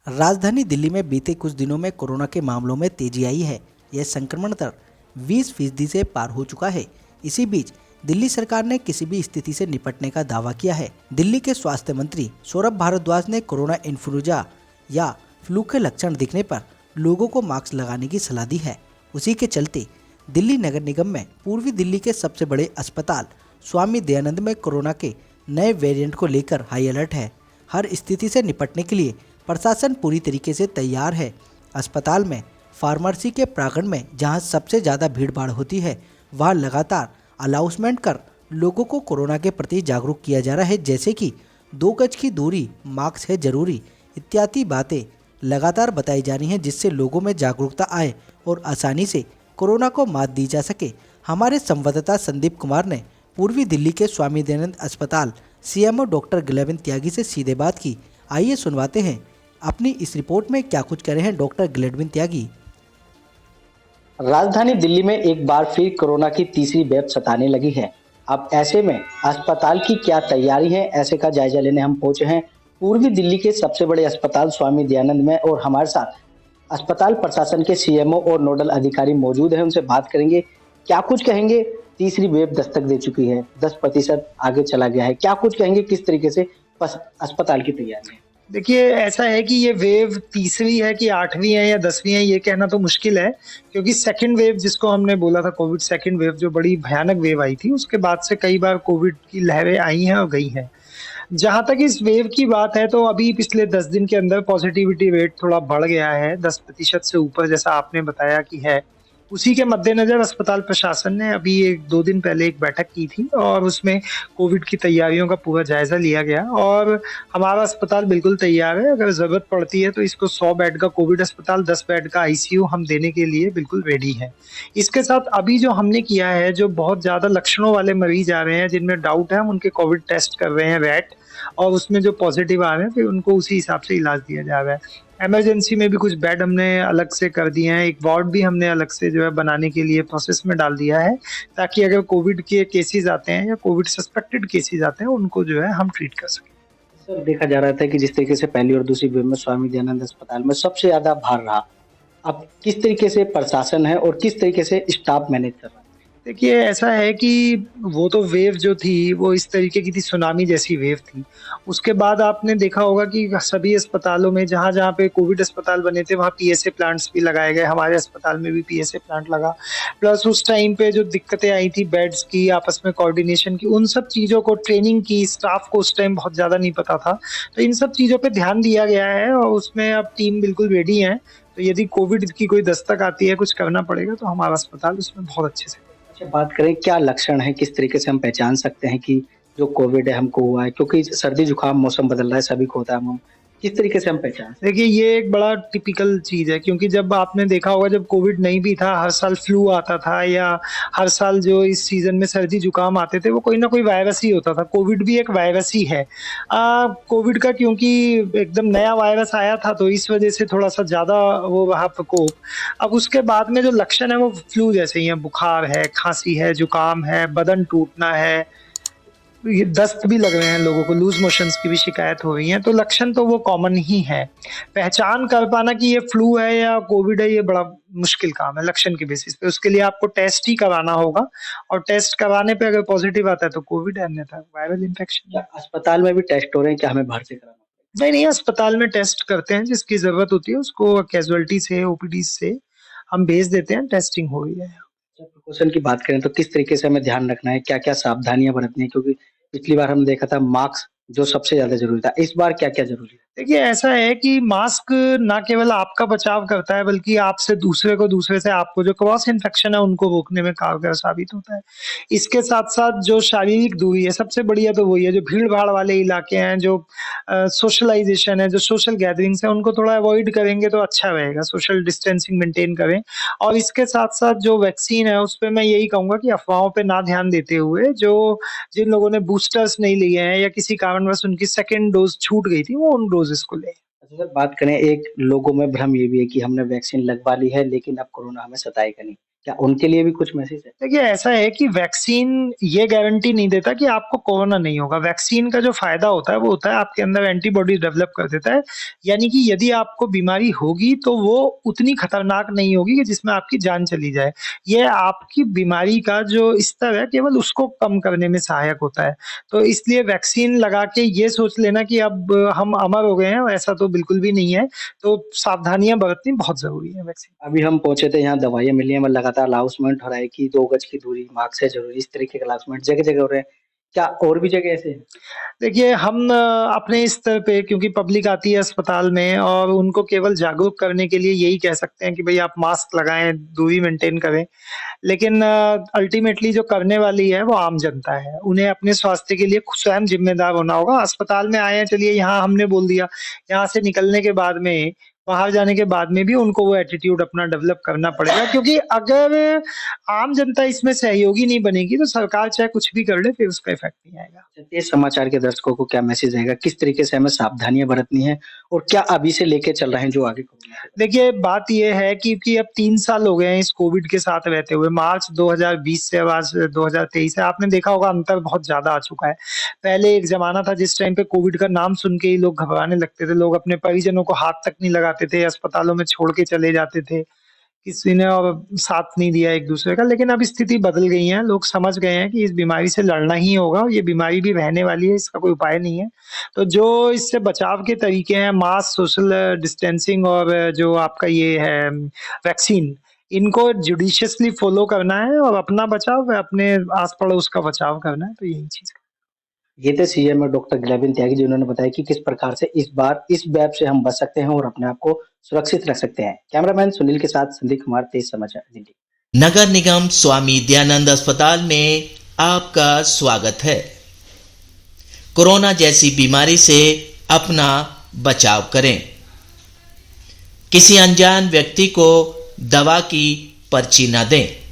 राजधानी दिल्ली में बीते कुछ दिनों में कोरोना के मामलों में तेजी आई है। यह संक्रमण दर 20% से पार हो चुका है। इसी बीच दिल्ली सरकार ने किसी भी स्थिति से निपटने का दावा किया है। दिल्ली के स्वास्थ्य मंत्री सौरभ भारद्वाज ने कोरोना इन्फ्लुएंजा या फ्लू के लक्षण दिखने पर लोगों को मास्क लगाने की सलाह दी है। उसी के चलते दिल्ली नगर निगम में पूर्वी दिल्ली के सबसे बड़े अस्पताल स्वामी दयानंद में कोरोना के नए वेरिएंट को लेकर हाई अलर्ट है। हर स्थिति से निपटने के लिए प्रशासन पूरी तरीके से तैयार है। अस्पताल में फार्मेसी के प्रांगण में जहां सबसे ज़्यादा भीड़ भाड़ होती है, वहां लगातार अनाउंसमेंट कर लोगों को कोरोना के प्रति जागरूक किया जा रहा है, जैसे कि 2 गज की दूरी, मास्क है जरूरी इत्यादि बातें लगातार बताई जा रही हैं, जिससे लोगों में जागरूकता आए और आसानी से कोरोना को मात दी जा सके। हमारे संवाददाता संदीप कुमार ने पूर्वी दिल्ली के स्वामी दयानंद अस्पताल सीएमओ डॉक्टर ग्लेविन त्यागी से सीधे बात की। आइए सुनवाते हैं अपनी इस रिपोर्ट में क्या कुछ कह रहे हैं डॉक्टर ग्लेविन त्यागी। राजधानी दिल्ली में एक बार फिर कोरोना की तीसरी वेव सताने लगी है। अब ऐसे में अस्पताल की क्या तैयारी है, ऐसे का जायजा लेने हम पहुंचे हैं पूर्वी दिल्ली के सबसे बड़े अस्पताल स्वामी दयानंद में, और हमारे साथ अस्पताल प्रशासन के सीएमओ और नोडल अधिकारी मौजूद हैं। उनसे बात करेंगे, क्या कुछ कहेंगे। तीसरी वेव दस्तक दे चुकी है, 10% आगे चला गया है, क्या कुछ कहेंगे, किस तरीके से अस्पताल की तैयारी है। देखिए, ऐसा है कि ये वेव तीसरी है कि 8वीं है या 10वीं है, ये कहना तो मुश्किल है, क्योंकि सेकंड वेव जिसको हमने बोला था, कोविड सेकंड वेव, जो बड़ी भयानक वेव आई थी, उसके बाद से कई बार कोविड की लहरें आई हैं और गई हैं। जहां तक इस वेव की बात है, तो अभी पिछले 10 दिन के अंदर पॉजिटिविटी रेट थोड़ा बढ़ गया है, 10% से ऊपर, जैसा आपने बताया कि है। उसी के मद्देनजर अस्पताल प्रशासन ने अभी 1-2 दिन पहले एक बैठक की थी और उसमें कोविड की तैयारियों का पूरा जायजा लिया गया, और हमारा अस्पताल बिल्कुल तैयार है। अगर जरूरत पड़ती है तो इसको 100 बेड का कोविड अस्पताल, 10 बेड का आईसीयू हम देने के लिए बिल्कुल रेडी है। इसके साथ अभी जो हमने किया है, जो बहुत ज्यादा लक्षणों वाले मरीज आ रहे हैं जिनमें डाउट है, हम उनके कोविड टेस्ट कर रहे हैं रैट, और उसमें जो पॉजिटिव आ रहे हैं फिर उनको उसी हिसाब से इलाज दिया जा रहा है। इमरजेंसी में भी कुछ बेड हमने अलग से कर दिए हैं, एक वार्ड भी हमने अलग से जो है बनाने के लिए प्रोसेस में डाल दिया है, ताकि अगर कोविड के केसेस आते हैं या कोविड सस्पेक्टेड केसेस आते हैं, उनको जो है हम ट्रीट कर सकें। सर, देखा जा रहा था कि जिस तरीके से पहली और दूसरी वेव में स्वामी दयानंद अस्पताल में सबसे ज्यादा भार रहा, अब किस तरीके से प्रशासन है और किस तरीके से स्टाफ मैनेज कर रहा है। देखिए, ऐसा है कि वो तो वेव जो थी वो इस तरीके की थी, सुनामी जैसी वेव थी। उसके बाद आपने देखा होगा कि सभी अस्पतालों में जहाँ पे कोविड अस्पताल बने थे, वहाँ पीएसए प्लांट्स भी लगाए गए। हमारे अस्पताल में भी पीएसए प्लांट लगा। प्लस उस टाइम पे जो दिक्कतें आई थी बेड्स की, आपस में कोऑर्डिनेशन की, उन सब चीज़ों को, ट्रेनिंग की, स्टाफ को उस टाइम बहुत ज़्यादा नहीं पता था, तो इन सब चीज़ों पर ध्यान दिया गया है और उसमें अब टीम बिल्कुल रेडी है। तो यदि कोविड की कोई दस्तक आती है, कुछ करना पड़ेगा, तो हमारा अस्पताल उसमें बहुत अच्छे से। अच्छा, बात करें क्या लक्षण है, किस तरीके से हम पहचान सकते हैं कि जो कोविड है हमको हुआ है, क्योंकि सर्दी जुकाम मौसम बदल रहा है, सभी को होता है, हम किस तरीके से हम पहचान। देखिए, ये एक बड़ा टिपिकल चीज है, क्योंकि जब आपने देखा होगा, जब कोविड नहीं भी था, हर साल फ्लू आता था, या हर साल जो इस सीजन में सर्दी जुकाम आते थे, वो कोई ना कोई वायरस ही होता था। कोविड भी एक वायरस ही है। कोविड का क्योंकि एकदम नया वायरस आया था, तो इस वजह से थोड़ा सा ज्यादा वो रहा प्रकोप। अब उसके बाद में जो लक्षण है वो फ्लू जैसे ही है, बुखार है, खांसी है, जुकाम है, बदन टूटना है, ये दस्त भी लग रहे हैं लोगों को, लूज मोशंस की भी शिकायत हो रही है। तो लक्षण तो वो कॉमन ही है। पहचान कर पाना कि ये फ्लू है या कोविड है, ये बड़ा मुश्किल काम है लक्षण के बेसिस पे। उसके लिए आपको टेस्ट ही कराना होगा, और टेस्ट कराने पे अगर पॉजिटिव आता है तो कोविड है, अन्यथा वायरल इन्फेक्शन। अस्पताल में भी टेस्ट हो रहे हैं, क्या हमें बाहर से कराना। नहीं, अस्पताल में टेस्ट करते हैं, जिसकी जरूरत होती है उसको कैजुअलिटी से, ओपीडी से हम भेज देते हैं, टेस्टिंग हो रही है। प्रिकॉशन की बात करें तो किस तरीके से हमें ध्यान रखना है, क्या क्या सावधानियां बरतनी है, क्योंकि पिछली बार हमने देखा था मास्क जो सबसे ज्यादा जरूरी था, इस बार क्या क्या जरूरी है। देखिए, ऐसा है कि मास्क ना केवल आपका बचाव करता है, बल्कि आपसे दूसरे को, दूसरे से आपको, जो क्रॉस इन्फेक्शन है उनको रोकने में कारगर साबित होता है। इसके साथ साथ जो शारीरिक दूरी है, सबसे बढ़िया तो वही है। जो भीड़ भाड़ वाले इलाके हैं, जो सोशलाइजेशन है, जो सोशल गैदरिंग्स है, उनको थोड़ा अवॉइड करेंगे तो अच्छा रहेगा। सोशल डिस्टेंसिंग मेंटेन करें। और इसके साथ साथ जो वैक्सीन है, उस पर मैं यही कहूंगा कि अफवाहों पर ना ध्यान देते हुए, जिन लोगों ने बूस्टर्स नहीं लिए हैं या किसी कारणवश उनकी सेकेंड डोज छूट गई थी, वो उन डोजेस को ले। अच्छा सर, बात करें, एक लोगों में भ्रम ये भी है कि हमने वैक्सीन लगवा ली है लेकिन अब कोरोना हमें सताएगा नहीं, क्या उनके लिए भी कुछ मैसेज है? देखिए ऐसा है कि वैक्सीन ये गारंटी नहीं देता कि आपको कोरोना नहीं होगा। वैक्सीन का जो फ़ायदा होता है वो होता है आपके अंदर एंटीबॉडी डेवलप कर देता है। यानी कि यदि आपको बीमारी होगी तो वो उतनी खतरनाक नहीं होगी कि जिसमें आपकी जान चली जाए। ये आपकी बीमारी का जो स्तर है केवल उसको कम करने में सहायक होता है। तो इसलिए वैक्सीन लगा के ये सोच लेना कि अब हम अमर हो गए हैं, ऐसा तो बिल्कुल भी नहीं है। तो सावधानियाँ बरतनी बहुत ज़रूरी है वैक्सीन। अभी हम पहुँचे थे यहाँ दवाइयाँ मिली हैं, मगर लगातार अनाउंसमेंट हो रहा है कि 2 गज की दूरी, मास्क है ज़रूरी, इस तरीके के अनाउंसमेंट जगह-जगह हो रहे हैं। क्या और भी जगह ऐसे हैं? देखिए, हम अपने स्तर पे क्योंकि पब्लिक आती है अस्पताल में और उनको केवल जागरूक करने के लिए यही कह सकते हैं कि भई आप मास्क लगाएँ, दूरी मेंटेन करें। लेकिन अल्टीमेटली जो करने वाली है वो आम जनता है। उन्हें अपने स्वास्थ्य के लिए स्वयं ज़िम्मेदार होना होगा। अस्पताल में आए हैं चलिए यहाँ हमने बोल दिया, यहाँ से निकलने के बाद में, बाहर जाने के बाद में भी उनको वो एटीट्यूड अपना डेवलप करना पड़ेगा क्योंकि अगर आम जनता इसमें सहयोगी नहीं बनेगी तो सरकार चाहे कुछ भी कर ले फिर उसका इफ़ेक्ट नहीं आएगा। तेज समाचार के दर्शकों को क्या मैसेज रहेगा? किस तरीके से हमें सावधानियाँ बरतनी है और क्या अभी से लेके चल रहे हैं जो आगे कोरोना से? देखिए, बात ये है कि अब 3 साल हो गए हैं इस कोविड के साथ रहते हुए। मार्च 2020 से अब आज 2023 है। आपने देखा होगा अंतर बहुत ज़्यादा आ चुका है। पहले एक ज़माना था जिस टाइम पे कोविड का नाम सुन के ही लोग घबराने लगते थे। लोग अपने परिजनों को हाथ तक नहीं लगाते थे, अस्पतालों में छोड़ के चले जाते थे। किसी ने और साथ नहीं दिया एक-दूसरे का। लेकिन अब स्थिति बदल गई है। लोग समझ गए हैं कि इस बीमारी से लड़ना ही होगा और ये बीमारी भी रहने वाली है, इसका कोई उपाय नहीं है। तो जो इससे बचाव के तरीके हैं मास्क, सोशल डिस्टेंसिंग और जो आपका ये है वैक्सीन, इनको जुडिशियसली फॉलो करना है और अपना बचाव, अपने आस-पड़ोस का बचाव करना है, तो यही चीज़ है। ये थे सीएम डॉक्टर ग्लेबिन त्यागी जिन्होंने बताया कि किस प्रकार से इस बार इस वेब से हम बच सकते हैं और अपने आप को सुरक्षित रख सकते हैं। कैमरामैन सुनील के साथ संदीप कुमार, तेज समाचार दिल्ली। नगर निगम स्वामी दयानंद अस्पताल में आपका स्वागत है। कोरोना जैसी बीमारी से अपना बचाव करें। किसी अनजान व्यक्ति को दवा की पर्ची न दें।